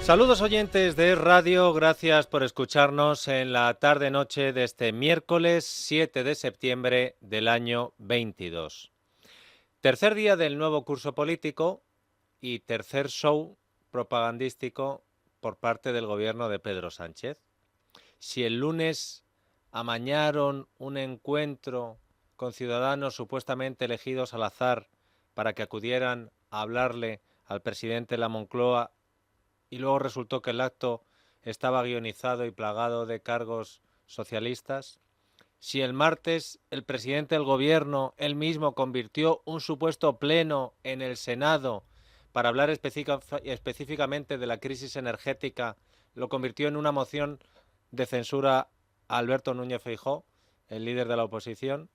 Saludos oyentes de Radio, gracias por escucharnos en la tarde-noche de este miércoles 7 de septiembre del año 22. Tercer día del nuevo curso político y tercer show propagandístico por parte del gobierno de Pedro Sánchez. Si el lunes amañaron un encuentro con ciudadanos supuestamente elegidos al azar para que acudieran a hablarle al presidente de la Moncloa y luego resultó que el acto estaba guionizado y plagado de cargos socialistas, si el martes el presidente del gobierno él mismo convirtió un supuesto pleno en el Senado para hablar específicamente de la crisis energética, lo convirtió en una moción de censura a Alberto Núñez Feijóo, el líder de la oposición,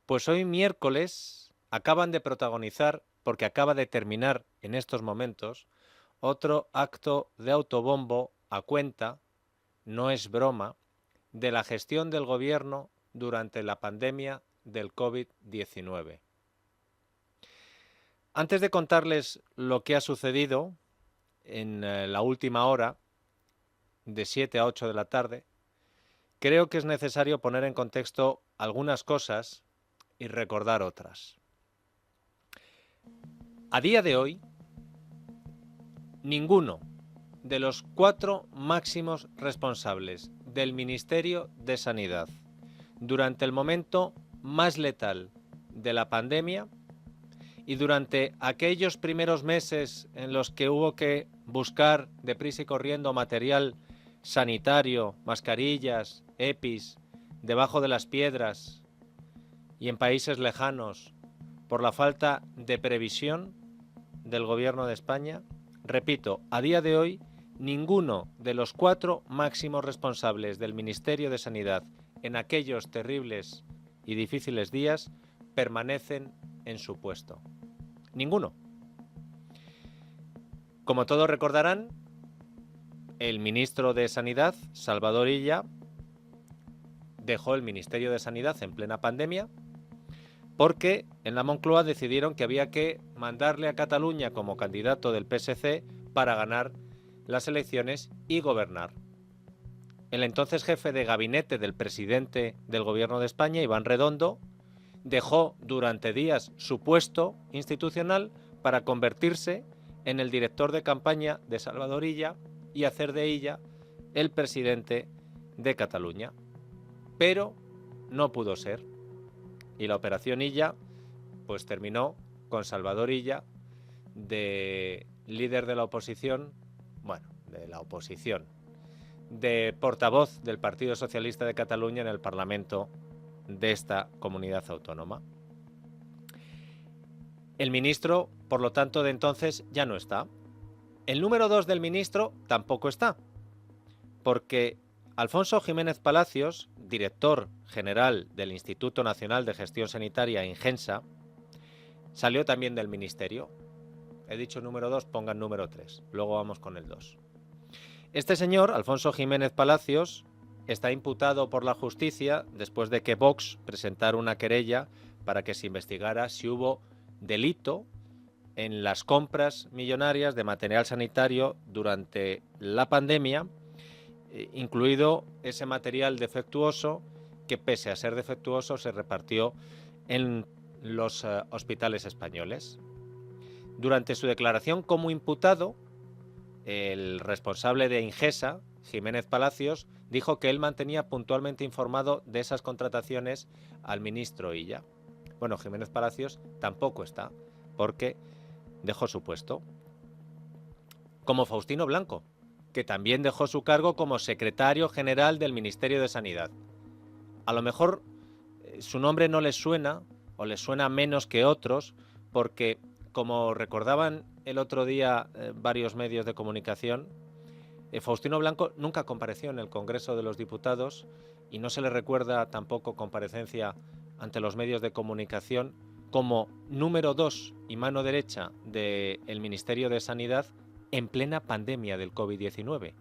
pues hoy miércoles acaban de protagonizar, porque acaba de terminar en estos momentos, otro acto de autobombo a cuenta, no es broma, de la gestión del gobierno durante la pandemia del COVID-19. Antes de contarles lo que ha sucedido en la última hora, de 7 a 8 de la tarde, creo que es necesario poner en contexto algunas cosas y recordar otras. A día de hoy, ninguno de los 4 máximos responsables del Ministerio de Sanidad durante el momento más letal de la pandemia y durante aquellos primeros meses en los que hubo que buscar deprisa y corriendo material sanitario, mascarillas, EPIs, debajo de las piedras y en países lejanos por la falta de previsión del gobierno de España, repito, a día de hoy ninguno de los 4 máximos responsables del Ministerio de Sanidad en aquellos terribles y difíciles días permanecen en su puesto. Ninguno. Como todos recordarán, el ministro de Sanidad, Salvador Illa, dejó el Ministerio de Sanidad en plena pandemia porque en la Moncloa decidieron que había que mandarle a Cataluña como candidato del PSC para ganar las elecciones y gobernar. El entonces jefe de gabinete del presidente del gobierno de España, Iván Redondo, dejó durante días su puesto institucional para convertirse en el director de campaña de Salvador Illa y hacer de Illa el presidente de Cataluña. Pero no pudo ser. Y la operación Illa pues terminó con Salvador Illa de líder de la oposición, de portavoz del Partido Socialista de Cataluña en el Parlamento de esta comunidad autónoma. El ministro, por lo tanto, de entonces ya no está. El número 2 del ministro tampoco está, porque Alfonso Jiménez Palacios, director general del Instituto Nacional de Gestión Sanitaria, Ingensa, salió también del ministerio. He dicho número 2, pongan número 3. Luego vamos con el 2. Este señor, Alfonso Jiménez Palacios, está imputado por la justicia después de que Vox presentara una querella para que se investigara si hubo delito en las compras millonarias de material sanitario durante la pandemia, incluido ese material defectuoso que, pese a ser defectuoso, se repartió en los hospitales españoles. Durante su declaración como imputado, el responsable de Ingesa, Jiménez Palacios, dijo que él mantenía puntualmente informado de esas contrataciones al ministro Illa. Bueno, Jiménez Palacios tampoco está, porque dejó su puesto. Como Faustino Blanco, que también dejó su cargo como secretario general del Ministerio de Sanidad. A lo mejor su nombre no les suena, o les suena menos que otros, porque, como recordaban el otro día varios medios de comunicación, Faustino Blanco nunca compareció en el Congreso de los Diputados y no se le recuerda tampoco comparecencia ante los medios de comunicación como número 2 y mano derecha del Ministerio de Sanidad en plena pandemia del COVID-19.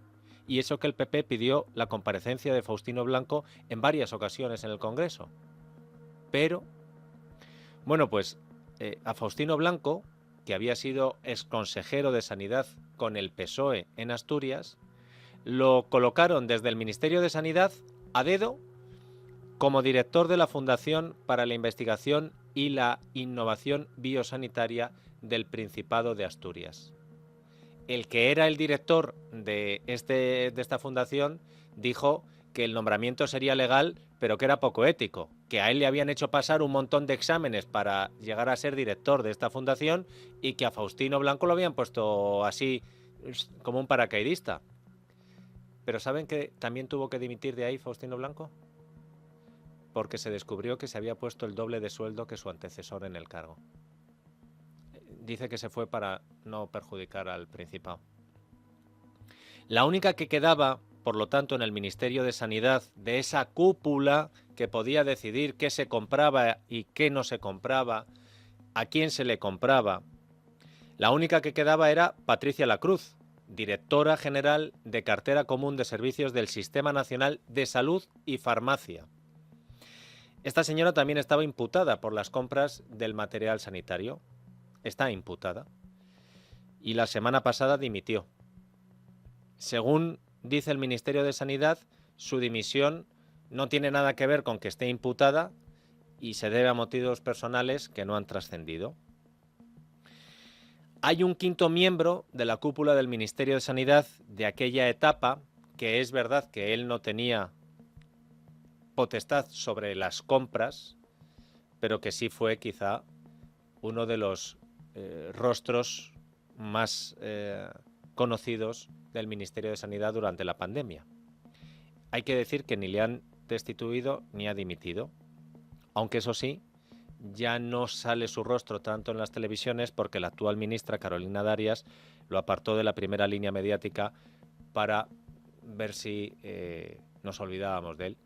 Y eso que el PP pidió la comparecencia de Faustino Blanco en varias ocasiones en el Congreso. Pero, bueno, pues a Faustino Blanco, que había sido exconsejero de Sanidad con el PSOE en Asturias, lo colocaron desde el Ministerio de Sanidad a dedo como director de la Fundación para la Investigación y la Innovación Biosanitaria del Principado de Asturias. El que era el director de esta fundación dijo que el nombramiento sería legal, pero que era poco ético, que a él le habían hecho pasar un montón de exámenes para llegar a ser director de esta fundación y que a Faustino Blanco lo habían puesto así como un paracaidista. Pero ¿saben que también tuvo que dimitir de ahí Faustino Blanco? Porque se descubrió que se había puesto el doble de sueldo que su antecesor en el cargo. Dice que se fue para no perjudicar al Principado. La única que quedaba, por lo tanto, en el Ministerio de Sanidad, de esa cúpula que podía decidir qué se compraba y qué no se compraba, a quién se le compraba, la única que quedaba era Patricia Lacruz, directora general de Cartera Común de Servicios del Sistema Nacional de Salud y Farmacia. Esta señora también estaba imputada por las compras del material sanitario. Está imputada. Y la semana pasada dimitió. Según dice el Ministerio de Sanidad, su dimisión no tiene nada que ver con que esté imputada y se debe a motivos personales que no han trascendido. Hay un quinto miembro de la cúpula del Ministerio de Sanidad de aquella etapa, que es verdad que él no tenía potestad sobre las compras, pero que sí fue quizá uno de los rostros más conocidos del Ministerio de Sanidad durante la pandemia. Hay que decir que ni le han destituido ni ha dimitido, aunque eso sí, ya no sale su rostro tanto en las televisiones porque la actual ministra Carolina Darias lo apartó de la primera línea mediática para ver si nos olvidábamos de él.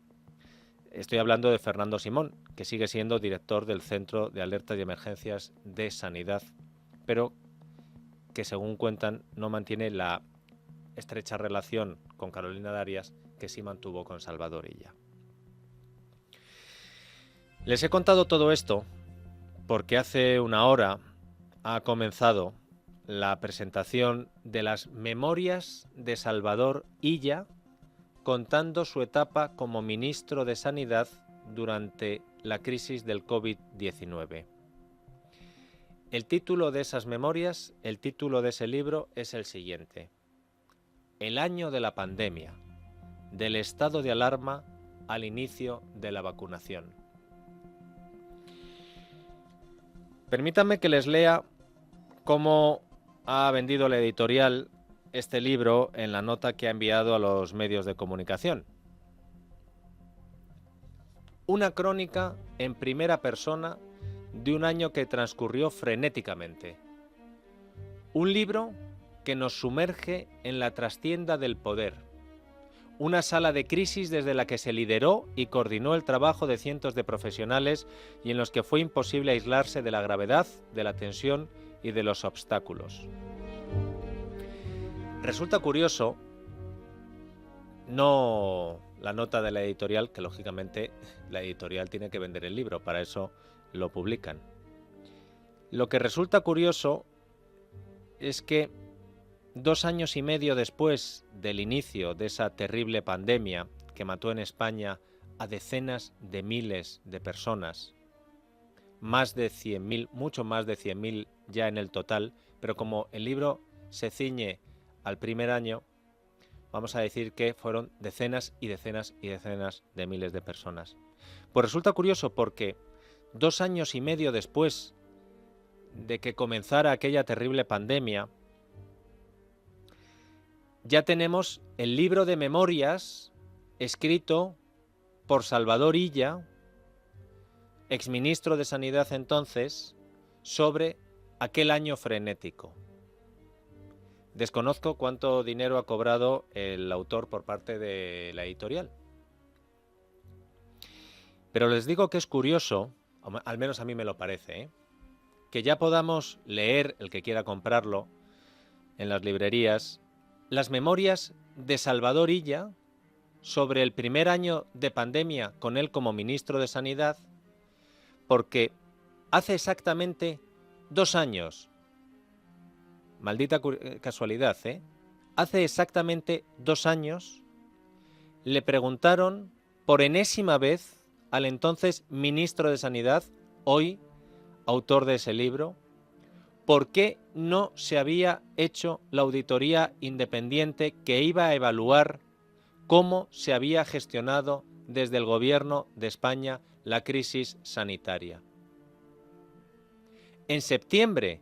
Estoy hablando de Fernando Simón, que sigue siendo director del Centro de Alertas y Emergencias de Sanidad, pero que según cuentan no mantiene la estrecha relación con Carolina Darias que sí mantuvo con Salvador Illa. Les he contado todo esto porque hace una hora ha comenzado la presentación de las memorias de Salvador Illa contando su etapa como ministro de Sanidad durante la crisis del COVID-19. El título de esas memorias, el título de ese libro es el siguiente: El año de la pandemia, del estado de alarma al inicio de la vacunación. Permítanme que les lea cómo ha vendido la editorial este libro en la nota que ha enviado a los medios de comunicación. Una crónica en primera persona de un año que transcurrió frenéticamente. Un libro que nos sumerge en la trastienda del poder. Una sala de crisis desde la que se lideró y coordinó el trabajo de cientos de profesionales y en los que fue imposible aislarse de la gravedad, de la tensión y de los obstáculos. Resulta curioso, no la nota de la editorial, que lógicamente la editorial tiene que vender el libro, para eso lo publican. Lo que resulta curioso es que 2 años y medio después del inicio de esa terrible pandemia que mató en España a decenas de miles de personas, más de 100.000, mucho más de 100.000 ya en el total, pero como el libro se ciñe al primer año, vamos a decir que fueron decenas y decenas y decenas de miles de personas. Pues resulta curioso porque 2 años y medio después de que comenzara aquella terrible pandemia, ya tenemos el libro de memorias escrito por Salvador Illa, exministro de Sanidad entonces, sobre aquel año frenético. Desconozco cuánto dinero ha cobrado el autor por parte de la editorial. Pero les digo que es curioso, al menos a mí me lo parece, que ya podamos leer, el que quiera comprarlo, en las librerías, las memorias de Salvador Illa sobre el primer año de pandemia con él como ministro de Sanidad, porque hace exactamente 2 años, maldita casualidad, hace exactamente 2 años le preguntaron por enésima vez al entonces ministro de Sanidad, hoy autor de ese libro, por qué no se había hecho la auditoría independiente que iba a evaluar cómo se había gestionado desde el gobierno de España la crisis sanitaria. En septiembre,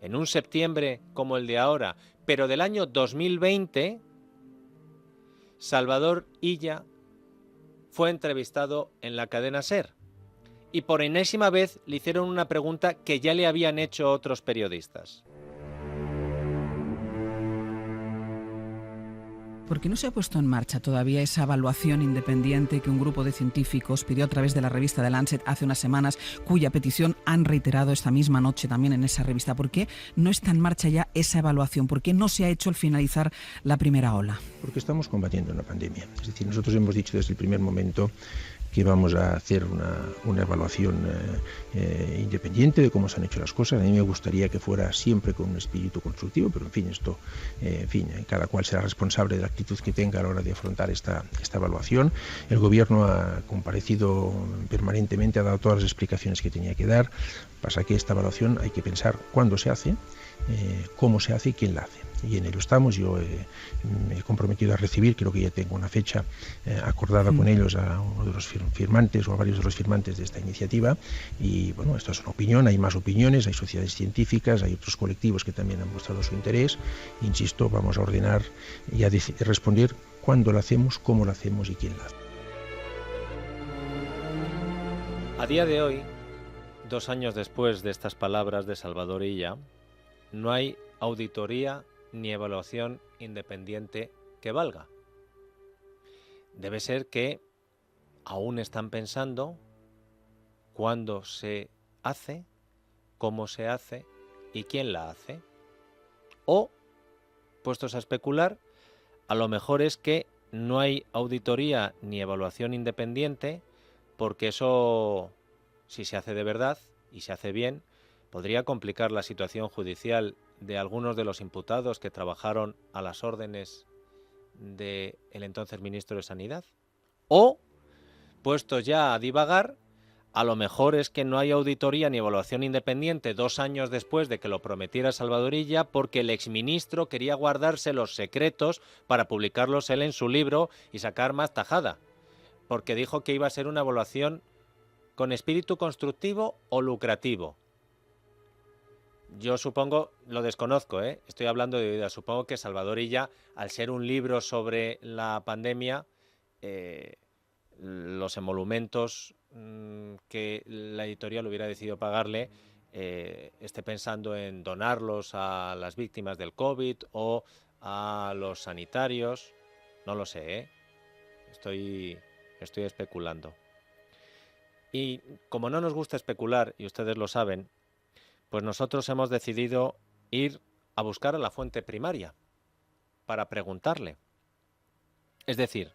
en un septiembre como el de ahora, pero del año 2020, Salvador Illa fue entrevistado en la cadena SER y por enésima vez le hicieron una pregunta que ya le habían hecho otros periodistas. ¿Por qué no se ha puesto en marcha todavía esa evaluación independiente que un grupo de científicos pidió a través de la revista The Lancet hace unas semanas, cuya petición han reiterado esta misma noche también en esa revista? ¿Por qué no está en marcha ya esa evaluación? ¿Por qué no se ha hecho al finalizar la primera ola? Porque estamos combatiendo una pandemia. Es decir, nosotros hemos dicho desde el primer momento que vamos a hacer una evaluación independiente de cómo se han hecho las cosas. A mí me gustaría que fuera siempre con un espíritu constructivo, pero en fin, esto, cada cual será responsable de la actitud que tenga a la hora de afrontar esta evaluación. El Gobierno ha comparecido permanentemente, ha dado todas las explicaciones que tenía que dar. Pasa que esta evaluación hay que pensar cuándo se hace, cómo se hace y quién la hace. Y en ello estamos. Yo me he comprometido a recibir, creo que ya tengo una fecha acordada con ellos, a uno de los firmantes o a varios de los firmantes de esta iniciativa. Y bueno, esto es una opinión, hay más opiniones, hay sociedades científicas, hay otros colectivos que también han mostrado su interés. Insisto, vamos a ordenar y a responder cuándo la hacemos, cómo la hacemos y quién la hace. A día de hoy, 2 años después de estas palabras de Salvador Illa, no hay auditoría ni evaluación independiente que valga. Debe ser que aún están pensando cuándo se hace, cómo se hace y quién la hace. O, puestos a especular, a lo mejor es que no hay auditoría ni evaluación independiente porque eso, si se hace de verdad y se hace bien, podría complicar la situación judicial de algunos de los imputados que trabajaron a las órdenes del entonces ministro de Sanidad. O, puestos ya a divagar, a lo mejor es que no hay auditoría ni evaluación independiente 2 años después de que lo prometiera Salvador Illa porque el exministro quería guardarse los secretos para publicarlos él en su libro y sacar más tajada, porque dijo que iba a ser una evaluación con espíritu constructivo o lucrativo. Yo supongo, lo desconozco, estoy hablando de oídas, supongo que Salvador Illa, al ser un libro sobre la pandemia, los emolumentos que la editorial hubiera decidido pagarle, esté pensando en donarlos a las víctimas del COVID o a los sanitarios, no lo sé, estoy especulando. Y como no nos gusta especular, y ustedes lo saben, pues nosotros hemos decidido ir a buscar a la fuente primaria para preguntarle. Es decir,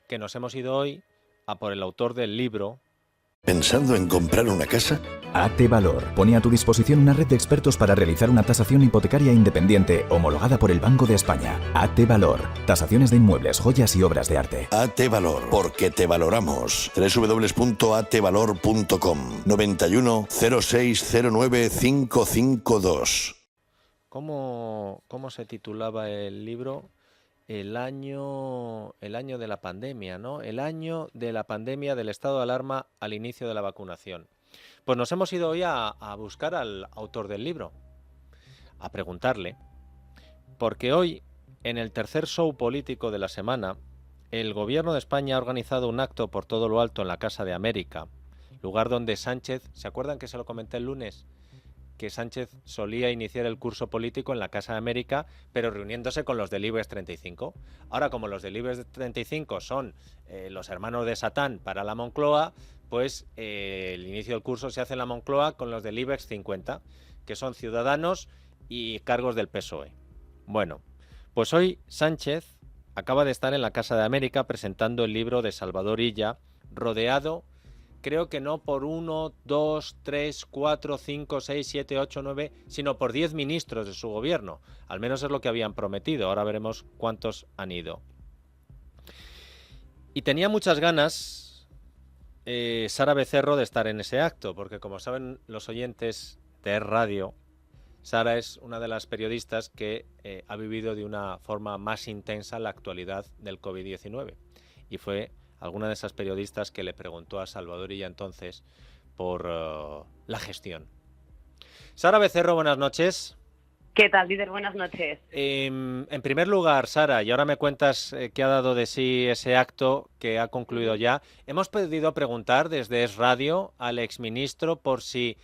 que nos hemos ido hoy a por el autor del libro. ¿Pensando en comprar una casa? AT Valor pone a tu disposición una red de expertos para realizar una tasación hipotecaria independiente homologada por el Banco de España. AT Valor. Tasaciones de inmuebles, joyas y obras de arte. AT Valor, porque te valoramos. www.atvalor.com 91 06 09 552. ¿Cómo se titulaba el libro? El año de la pandemia, ¿no? El año de la pandemia, del estado de alarma al inicio de la vacunación. Pues nos hemos ido hoy a buscar al autor del libro, a preguntarle, porque hoy, en el tercer show político de la semana, el Gobierno de España ha organizado un acto por todo lo alto en la Casa de América, lugar donde Sánchez, ¿se acuerdan que se lo comenté el lunes? Que Sánchez solía iniciar el curso político en la Casa de América, pero reuniéndose con los del IBEX 35. Ahora, como los del IBEX 35 son los hermanos de Satán para la Moncloa, pues el inicio del curso se hace en la Moncloa con los del IBEX 50, que son Ciudadanos y cargos del PSOE. Bueno, pues hoy Sánchez acaba de estar en la Casa de América presentando el libro de Salvador Illa, rodeado creo que no por 1, 2, 3, 4, 5, 6, 7, 8, 9, sino por 10 ministros de su gobierno. Al menos es lo que habían prometido. Ahora veremos cuántos han ido. Y tenía muchas ganas Sara Becerro de estar en ese acto, porque como saben los oyentes de Es Radio, Sara es una de las periodistas que ha vivido de una forma más intensa la actualidad del COVID-19 y fue alguna de esas periodistas que le preguntó a Salvador Illa entonces por la gestión. Sara Becerro, buenas noches. ¿Qué tal, líder? Buenas noches. En primer lugar, Sara, y ahora me cuentas qué ha dado de sí ese acto que ha concluido ya. Hemos podido preguntar desde Es Radio al exministro por si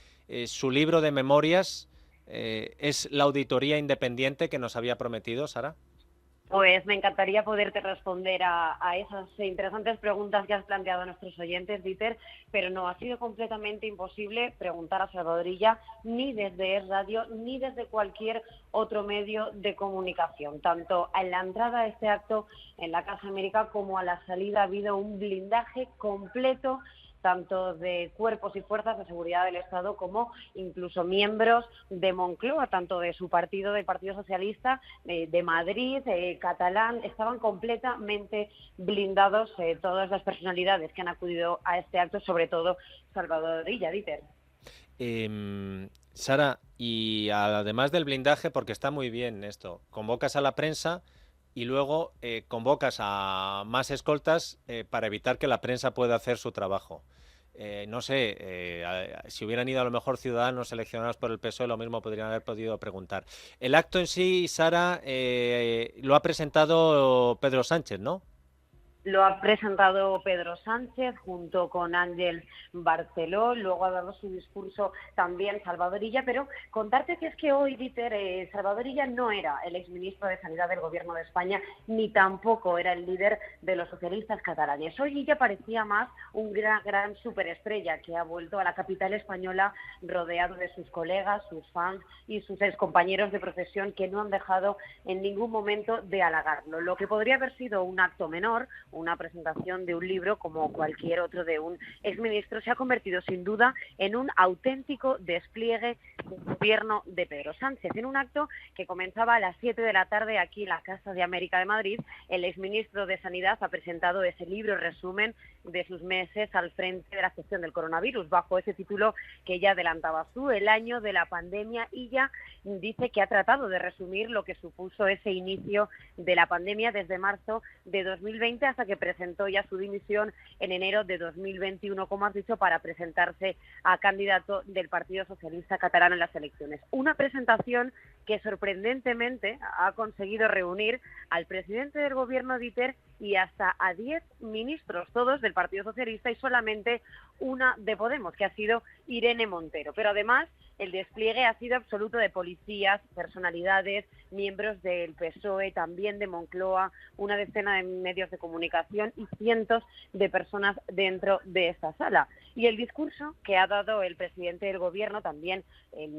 su libro de memorias es la auditoría independiente que nos había prometido, Sara. Pues me encantaría poderte responder a esas interesantes preguntas que has planteado a nuestros oyentes, Dieter, pero no, ha sido completamente imposible preguntar a Salvador Illa ni desde Es Radio ni desde cualquier otro medio de comunicación. Tanto en la entrada a este acto en la Casa América como a la salida ha habido un blindaje completo tanto de cuerpos y fuerzas de seguridad del Estado como incluso miembros de Moncloa, tanto de su partido, del Partido Socialista, de Madrid, catalán, estaban completamente blindados todas las personalidades que han acudido a este acto, sobre todo Salvador Illa, Dieter. Sara, y además del blindaje, porque está muy bien esto, convocas a la prensa y luego convocas a más escoltas para evitar que la prensa pueda hacer su trabajo. No sé, si hubieran ido a lo mejor ciudadanos seleccionados por el PSOE, lo mismo podrían haber podido preguntar. El acto en sí, Sara, lo ha presentado Pedro Sánchez, ¿no? Lo ha presentado Pedro Sánchez junto con Ángel Barceló, luego ha dado su discurso también Salvador Illa, pero contarte que es que hoy, Dieter, Salvador Illa no era el exministro de Sanidad del Gobierno de España, ni tampoco era el líder de los socialistas catalanes. Hoy Illa parecía más un gran superestrella que ha vuelto a la capital española rodeado de sus colegas, sus fans y sus excompañeros de profesión que no han dejado en ningún momento de halagarlo. Lo que podría haber sido un acto menor, una presentación de un libro como cualquier otro de un exministro, se ha convertido sin duda en un auténtico despliegue del gobierno de Pedro Sánchez. En un acto que comenzaba a las 7 de la tarde aquí en la Casa de América de Madrid, el exministro de Sanidad ha presentado ese libro resumen de sus meses al frente de la gestión del coronavirus, bajo ese título que ya adelantaba tú, el año de la pandemia, y ya dice que ha tratado de resumir lo que supuso ese inicio de la pandemia desde marzo de 2020 hasta que presentó ya su dimisión en enero de 2021, como has dicho, para presentarse a candidato del Partido Socialista Catalán en las elecciones. Una presentación que sorprendentemente ha conseguido reunir al presidente del gobierno, Dieter, y hasta a 10 ministros, todos del Partido Socialista, y solamente una de Podemos, que ha sido Irene Montero. Pero además el despliegue ha sido absoluto de policías, personalidades, miembros del PSOE, también de Moncloa, una decena de medios de comunicación y cientos de personas dentro de esta sala. Y el discurso que ha dado el presidente del gobierno, también el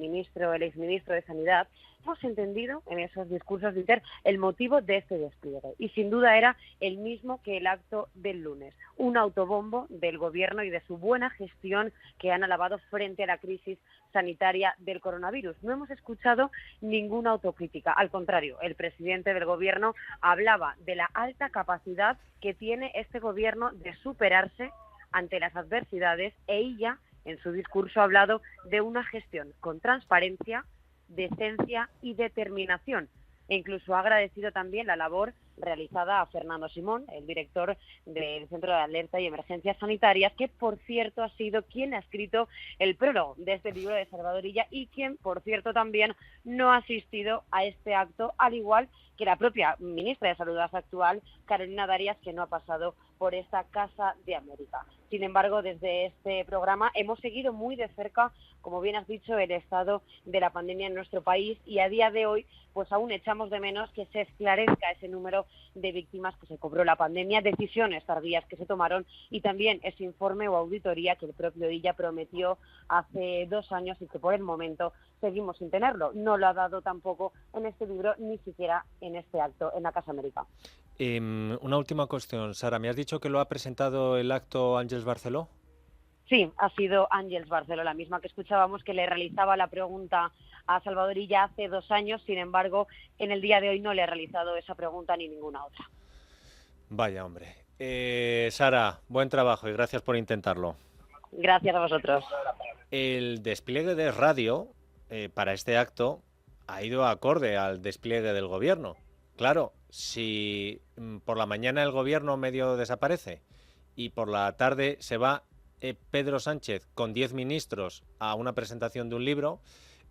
exministro de Sanidad, hemos entendido en esos discursos de Inter el motivo de este despliegue. Y sin duda era el mismo que el acto del lunes, un autobombo del gobierno y de su buena gestión que han alabado frente a la crisis sanitaria del coronavirus. No hemos escuchado ninguna autocrítica. Al contrario, el presidente del gobierno hablaba de la alta capacidad que tiene este gobierno de superarse ante las adversidades, e ella, en su discurso, ha hablado de una gestión con transparencia, decencia y determinación. E incluso ha agradecido también la labor realizada a Fernando Simón, el director del Centro de Alerta y Emergencias Sanitarias, que por cierto ha sido quien ha escrito el prólogo de este libro de Salvador Illa y quien por cierto también no ha asistido a este acto, al igual que la propia ministra de Salud actual, Carolina Darias, que no ha pasado por esta Casa de América. Sin embargo, desde este programa hemos seguido muy de cerca, como bien has dicho, el estado de la pandemia en nuestro país, y a día de hoy pues aún echamos de menos que se esclarezca ese número de víctimas que se cobró la pandemia, decisiones tardías que se tomaron y también ese informe o auditoría que el propio Illa prometió hace 2 años y que por el momento seguimos sin tenerlo. No lo ha dado tampoco en este libro, ni siquiera en este acto en la Casa América. Una última cuestión, Sara. ¿Me has dicho que lo ha presentado el acto Ángel Barceló? Sí, ha sido Ángeles Barceló, la misma que escuchábamos que le realizaba la pregunta a Salvador Illa hace 2 años. Sin embargo, en el día de hoy no le ha realizado esa pregunta ni ninguna otra. Vaya hombre. Sara, buen trabajo y gracias por intentarlo. Gracias a vosotros. El despliegue de radio para este acto ha ido acorde al despliegue del gobierno. Claro, si por la mañana el gobierno medio desaparece y por la tarde se va Pedro Sánchez con 10 ministros a una presentación de un libro,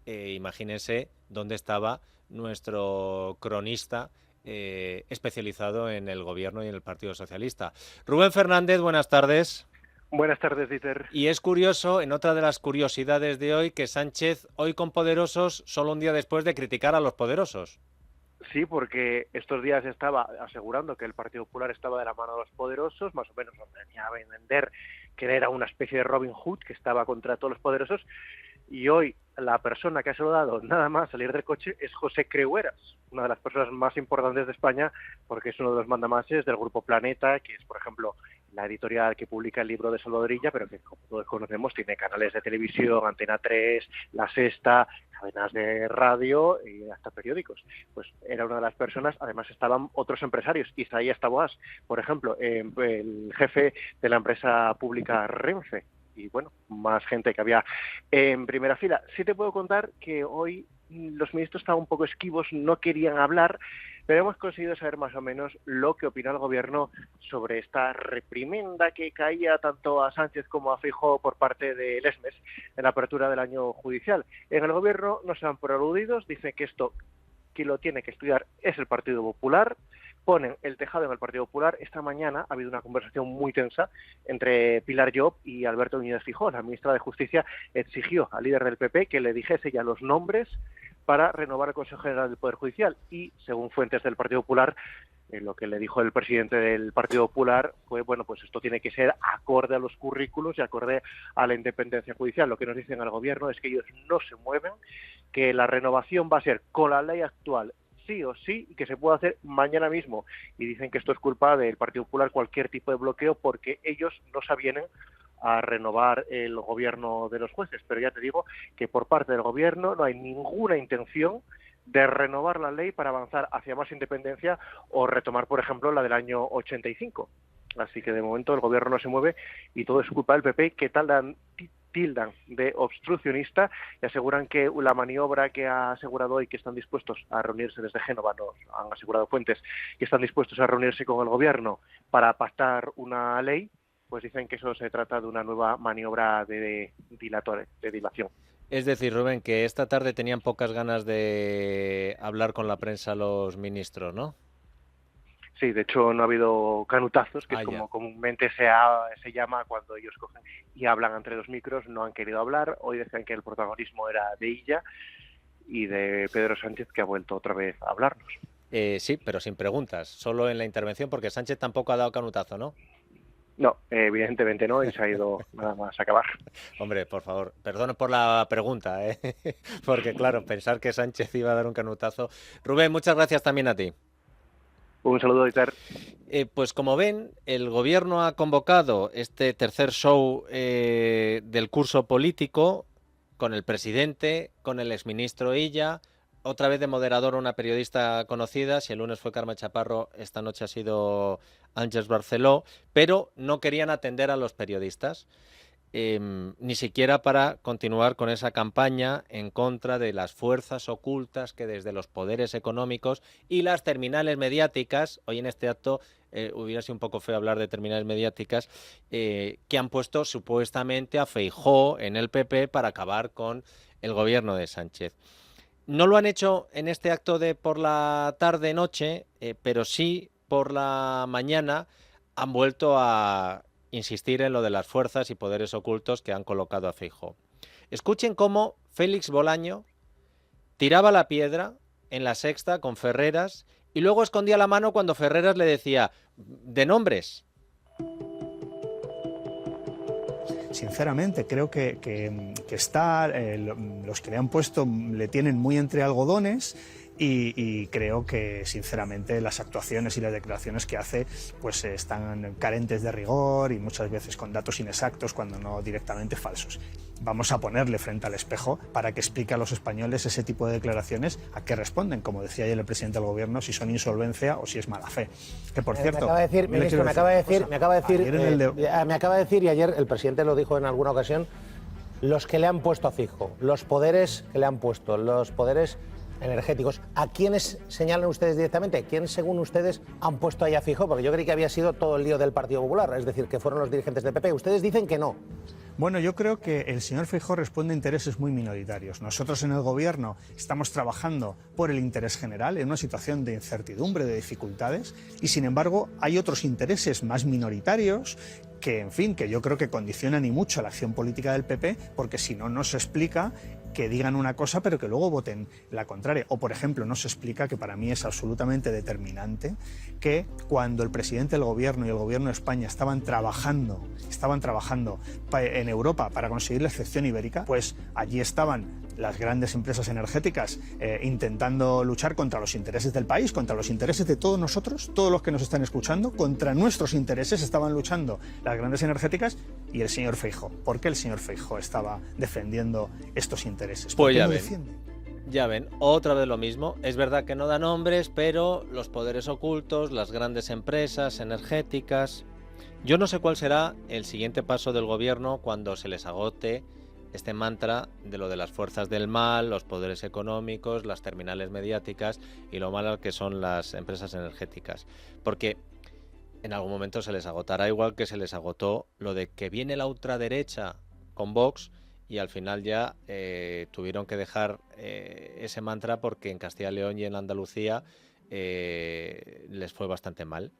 imagínense dónde estaba nuestro cronista especializado en el gobierno y en el Partido Socialista. Rubén Fernández, buenas tardes. Buenas tardes, Dieter. Y es curioso, en otra de las curiosidades de hoy, que Sánchez hoy con poderosos solo un día después de criticar a los poderosos. Sí, porque estos días estaba asegurando que el Partido Popular estaba de la mano de los poderosos, más o menos venía a vender que era una especie de Robin Hood que estaba contra todos los poderosos, y hoy la persona que ha saludado nada más salir del coche es José Creueras, una de las personas más importantes de España, porque es uno de los mandamases del Grupo Planeta, que es, por ejemplo, la editorial que publica el libro de Salvador Illa, pero que, como todos conocemos, tiene canales de televisión, Antena 3, La Sexta, cadenas de radio y hasta periódicos. Pues era una de las personas. Además estaban otros empresarios, Isaías Taboas, por ejemplo, el jefe de la empresa pública Renfe, y bueno, más gente que había en primera fila. Sí te puedo contar que hoy los ministros estaban un poco esquivos, no querían hablar, pero hemos conseguido saber más o menos lo que opina el gobierno sobre esta reprimenda que caía tanto a Sánchez como a Feijóo por parte del ESMES en la apertura del año judicial. En el gobierno no se dan por aludidos, dicen que esto quien lo tiene que estudiar es el Partido Popular. Ponen el tejado en el Partido Popular. Esta mañana ha habido una conversación muy tensa entre Pilar Llop y Alberto Núñez Feijóo. La ministra de Justicia exigió al líder del PP que le dijese ya los nombres para renovar el Consejo General del Poder Judicial, y según fuentes del Partido Popular, lo que le dijo el presidente del Partido Popular fue, bueno, pues esto tiene que ser acorde a los currículos y acorde a la independencia judicial. Lo que nos dicen al gobierno es que ellos no se mueven, que la renovación va a ser con la ley actual sí o sí, y que se puede hacer mañana mismo. Y dicen que esto es culpa del Partido Popular, cualquier tipo de bloqueo, porque ellos no se avienen a renovar el gobierno de los jueces. Pero ya te digo que por parte del gobierno no hay ninguna intención de renovar la ley para avanzar hacia más independencia o retomar, por ejemplo, la del año 85. Así que de momento el gobierno no se mueve y todo es culpa del PP, que tildan de obstruccionista, y aseguran que la maniobra que ha asegurado hoy que están dispuestos a reunirse desde Génova, nos han asegurado fuentes, que están dispuestos a reunirse con el gobierno para pactar una ley, pues dicen que eso se trata de una nueva maniobra de dilación. Es decir, Rubén, que esta tarde tenían pocas ganas de hablar con la prensa los ministros, ¿no? Sí, de hecho no ha habido canutazos, que es como comúnmente se llama cuando ellos cogen y hablan entre los micros. No han querido hablar. Hoy decían que el protagonismo era de Illa y de Pedro Sánchez, que ha vuelto otra vez a hablarnos. Sí, pero sin preguntas, solo en la intervención, porque Sánchez tampoco ha dado canutazo, ¿no? No, evidentemente no, y se ha ido nada más a acabar. Hombre, por favor, perdón por la pregunta, porque claro, pensar que Sánchez iba a dar un canutazo. Rubén, muchas gracias también a ti. Un saludo, Dieter. Pues como ven, el gobierno ha convocado este tercer show del curso político con el presidente, con el exministro Illa, otra vez de moderador una periodista conocida. Si el lunes fue Carme Chaparro, esta noche ha sido Ángeles Barceló, pero no querían atender a los periodistas. Ni siquiera para continuar con esa campaña en contra de las fuerzas ocultas que desde los poderes económicos y las terminales mediáticas, hoy en este acto hubiera sido un poco feo hablar de terminales mediáticas, que han puesto supuestamente a Feijóo en el PP para acabar con el gobierno de Sánchez. No lo han hecho en este acto de por la tarde-noche, pero sí por la mañana han vuelto a insistir en lo de las fuerzas y poderes ocultos que han colocado a Feijóo. Escuchen cómo Félix Bolaño tiraba la piedra en La Sexta con Ferreras y luego escondía la mano cuando Ferreras le decía de nombres. Sinceramente, creo que está, los que le han puesto le tienen muy entre algodones y creo que sinceramente las actuaciones y las declaraciones que hace pues están carentes de rigor y muchas veces con datos inexactos, cuando no directamente falsos. Vamos a ponerle frente al espejo para que explique a los españoles ese tipo de declaraciones a qué responden, como decía ayer el presidente del gobierno, si son insolvencia o si es mala fe. Que por cierto, me acaba de decir, ministro, me acaba de decir, y ayer el presidente lo dijo en alguna ocasión, los que le han puesto a Feijóo, los poderes que le han puesto, los poderes energéticos. ¿A quiénes señalan ustedes directamente? ¿Quién, según ustedes, han puesto ahí a Feijóo? Porque yo creí que había sido todo el lío del Partido Popular, es decir, que fueron los dirigentes del PP. Ustedes dicen que no. Bueno, yo creo que el señor Feijóo responde a intereses muy minoritarios. Nosotros en el Gobierno estamos trabajando por el interés general en una situación de incertidumbre, de dificultades, y sin embargo hay otros intereses más minoritarios que, en fin, que yo creo que condicionan y mucho la acción política del PP, porque si no, no se explica que digan una cosa pero que luego voten la contraria. O, por ejemplo, no se explica, que para mí es absolutamente determinante, que cuando el presidente del Gobierno y el Gobierno de España estaban trabajando en Europa para conseguir la excepción ibérica, pues allí estaban las grandes empresas energéticas intentando luchar contra los intereses del país, contra los intereses de todos nosotros, todos los que nos están escuchando, contra nuestros intereses estaban luchando las grandes energéticas y el señor Feijóo. ¿Por qué el señor Feijóo estaba defendiendo estos intereses? Pues ya ven, otra vez lo mismo. Es verdad que no da nombres, pero los poderes ocultos, las grandes empresas energéticas. Yo no sé cuál será el siguiente paso del gobierno cuando se les agote este mantra de lo de las fuerzas del mal, los poderes económicos, las terminales mediáticas y lo malo que son las empresas energéticas. Porque en algún momento se les agotará, igual que se les agotó lo de que viene la ultraderecha con Vox, y al final ya tuvieron que dejar ese mantra porque en Castilla y León y en Andalucía les fue bastante mal.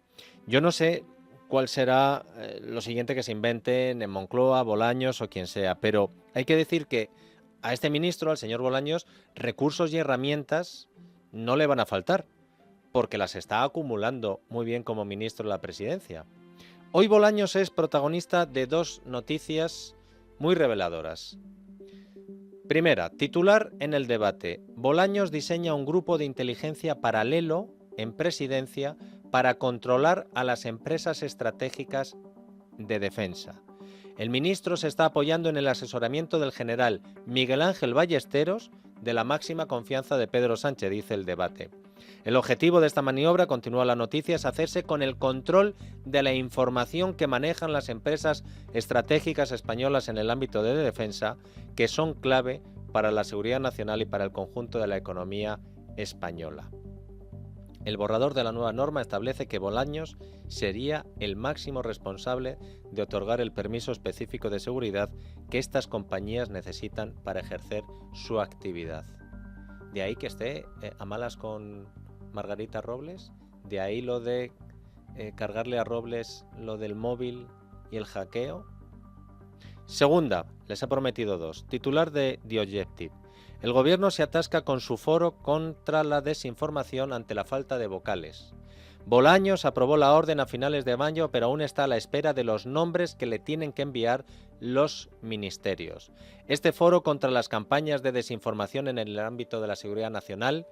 Yo no sé cuál será lo siguiente que se inventen en Moncloa, Bolaños o quien sea, pero hay que decir que a este ministro, al señor Bolaños, recursos y herramientas no le van a faltar, porque las está acumulando muy bien como ministro de la presidencia. Hoy Bolaños es protagonista de dos noticias muy reveladoras. Primera, titular en El Debate: Bolaños diseña un grupo de inteligencia paralelo en presidencia para controlar a las empresas estratégicas de defensa. El ministro se está apoyando en el asesoramiento del general Miguel Ángel Ballesteros, de la máxima confianza de Pedro Sánchez, dice El Debate. El objetivo de esta maniobra, continúa la noticia, es hacerse con el control de la información que manejan las empresas estratégicas españolas en el ámbito de defensa, que son clave para la seguridad nacional y para el conjunto de la economía española. El borrador de la nueva norma establece que Bolaños sería el máximo responsable de otorgar el permiso específico de seguridad que estas compañías necesitan para ejercer su actividad. De ahí que esté a malas con Margarita Robles, de ahí lo de cargarle a Robles lo del móvil y el hackeo. Segunda, les he prometido dos. Titular de The Objective: el gobierno se atasca con su foro contra la desinformación ante la falta de vocales. Bolaños aprobó la orden a finales de mayo, pero aún está a la espera de los nombres que le tienen que enviar los ministerios. Este foro contra las campañas de desinformación en el ámbito de la seguridad nacional,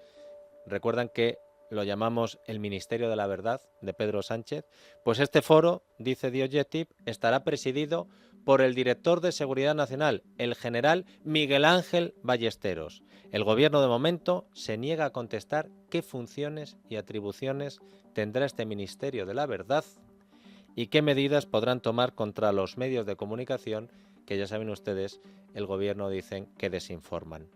recuerdan que lo llamamos el Ministerio de la Verdad de Pedro Sánchez, pues este foro, dice The Objective, estará presidido por el director de Seguridad Nacional, el general Miguel Ángel Ballesteros. El gobierno de momento se niega a contestar qué funciones y atribuciones tendrá este Ministerio de la Verdad y qué medidas podrán tomar contra los medios de comunicación que, ya saben ustedes, el gobierno dicen que desinforman.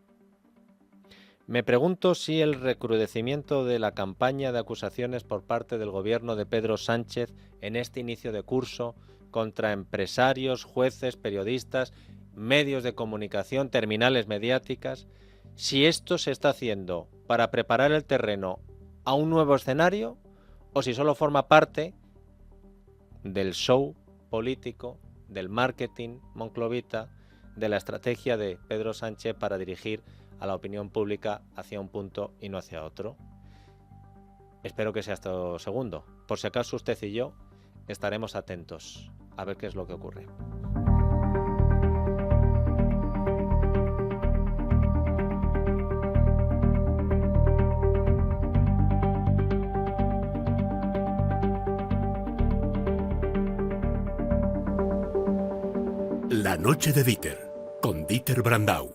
Me pregunto si el recrudecimiento de la campaña de acusaciones por parte del gobierno de Pedro Sánchez en este inicio de curso contra empresarios, jueces, periodistas, medios de comunicación, terminales mediáticas, si esto se está haciendo para preparar el terreno a un nuevo escenario o si solo forma parte del show político, del marketing monclovita, de la estrategia de Pedro Sánchez para dirigir a la opinión pública hacia un punto y no hacia otro. Espero que sea esto segundo. Por si acaso usted y yo estaremos atentos a ver qué es lo que ocurre. La noche de Dieter, con Dieter Brandau.